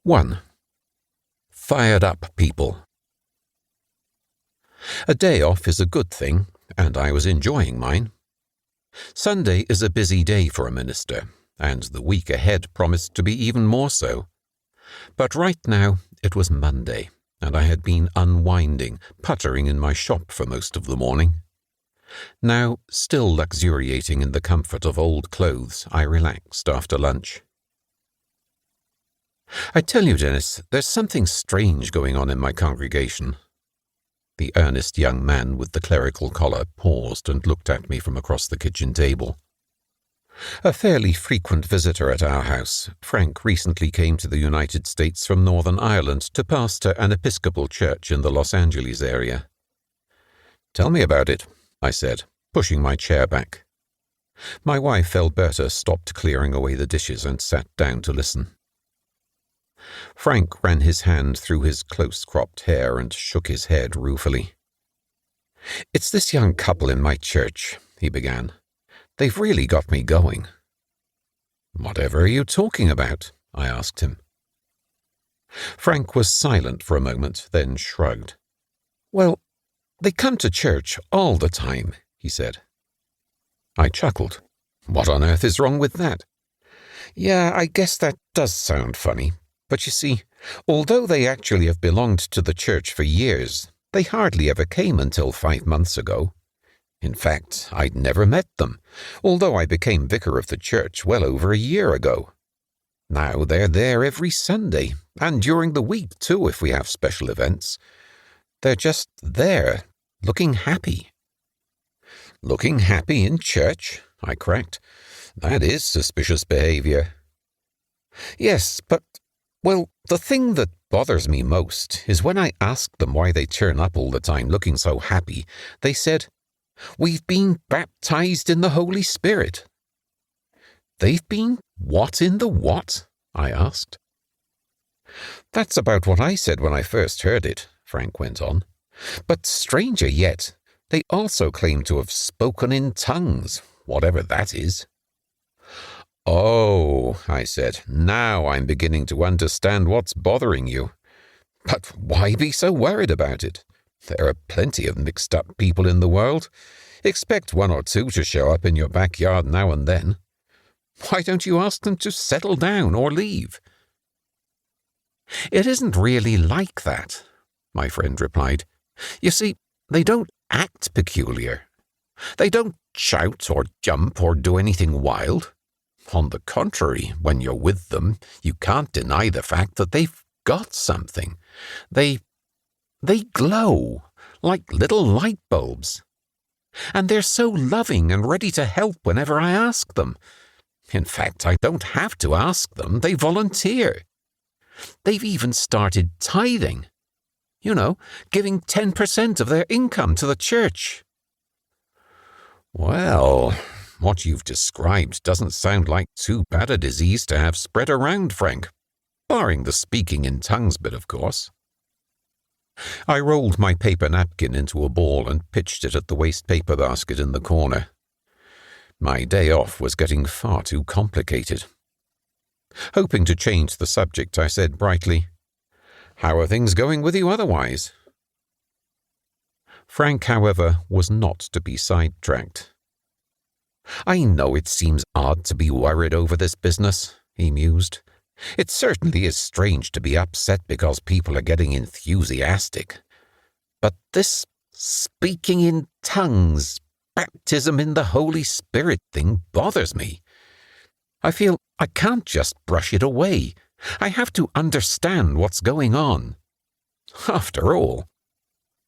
1. Fired up people. A day off is a good thing, and I was enjoying mine. Sunday is a busy day for a minister, and the week ahead promised to be even more so. But right now it was Monday, and I had been unwinding, puttering in my shop for most of the morning. Now, still luxuriating in the comfort of old clothes, I relaxed after lunch. I tell you, Dennis, there's something strange going on in my congregation. The earnest young man with the clerical collar paused and looked at me from across the kitchen table. A fairly frequent visitor at our house, Frank recently came to the United States from Northern Ireland to pastor an Episcopal church in the Los Angeles area. "Tell me about it," I said, pushing my chair back. My wife, Alberta, stopped clearing away the dishes and sat down to listen. Frank ran his hand through his close-cropped hair and shook his head ruefully. "It's this young couple in my church," he began. "They've really got me going." "Whatever are you talking about?" I asked him. Frank was silent for a moment, then shrugged. "Well, they come to church all the time," he said. I chuckled. "What on earth is wrong with that?" "Yeah, I guess that does sound funny. But you see, although they actually have belonged to the church for years, they hardly ever came until 5 months ago. In fact, I'd never met them, although I became vicar of the church well over a year ago. Now they're there every Sunday, and during the week too if we have special events. They're just there, looking happy." "Looking happy in church?" I cracked. "That is suspicious behavior." "Yes, but, well, the thing that bothers me most is when I ask them why they turn up all the time looking so happy, they said, 'We've been baptized in the Holy Spirit.'" "They've been what in the what?" I asked. "That's about what I said when I first heard it," Frank went on. "But stranger yet, they also claim to have spoken in tongues, whatever that is." "Oh," I said, "now I'm beginning to understand what's bothering you. But why be so worried about it? There are plenty of mixed-up people in the world. Expect one or two to show up in your backyard now and then. Why don't you ask them to settle down or leave?" "It isn't really like that," my friend replied. "You see, they don't act peculiar. They don't shout or jump or do anything wild. On the contrary, when you're with them, you can't deny the fact that they've got something. They glow like little light bulbs. And they're so loving and ready to help whenever I ask them. In fact, I don't have to ask them, they volunteer. They've even started tithing. You know, giving 10% of their income to the church." "Well, what you've described doesn't sound like too bad a disease to have spread around, Frank. Barring the speaking in tongues bit, of course." I rolled my paper napkin into a ball and pitched it at the waste paper basket in the corner. My day off was getting far too complicated. Hoping to change the subject, I said brightly, "How are things going with you otherwise?" Frank, however, was not to be sidetracked. "I know it seems odd to be worried over this business," he mused. "It certainly is strange to be upset because people are getting enthusiastic. But this speaking in tongues, baptism in the Holy Spirit thing bothers me. I feel I can't just brush it away. I have to understand what's going on. After all,"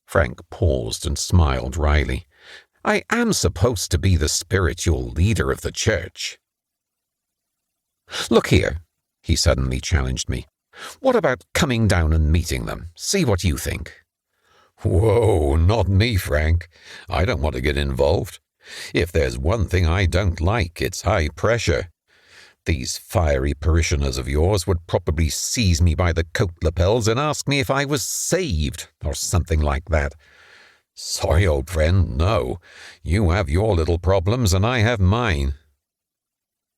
Frank paused and smiled wryly, "I am supposed to be the spiritual leader of the church." "Look here," he suddenly challenged me. "What about coming down and meeting them? See what you think." "Whoa, not me, Frank. I don't want to get involved. If there's one thing I don't like, it's high pressure. These fiery parishioners of yours would probably seize me by the coat lapels and ask me if I was saved, or something like that. Sorry, old friend, no. You have your little problems and I have mine.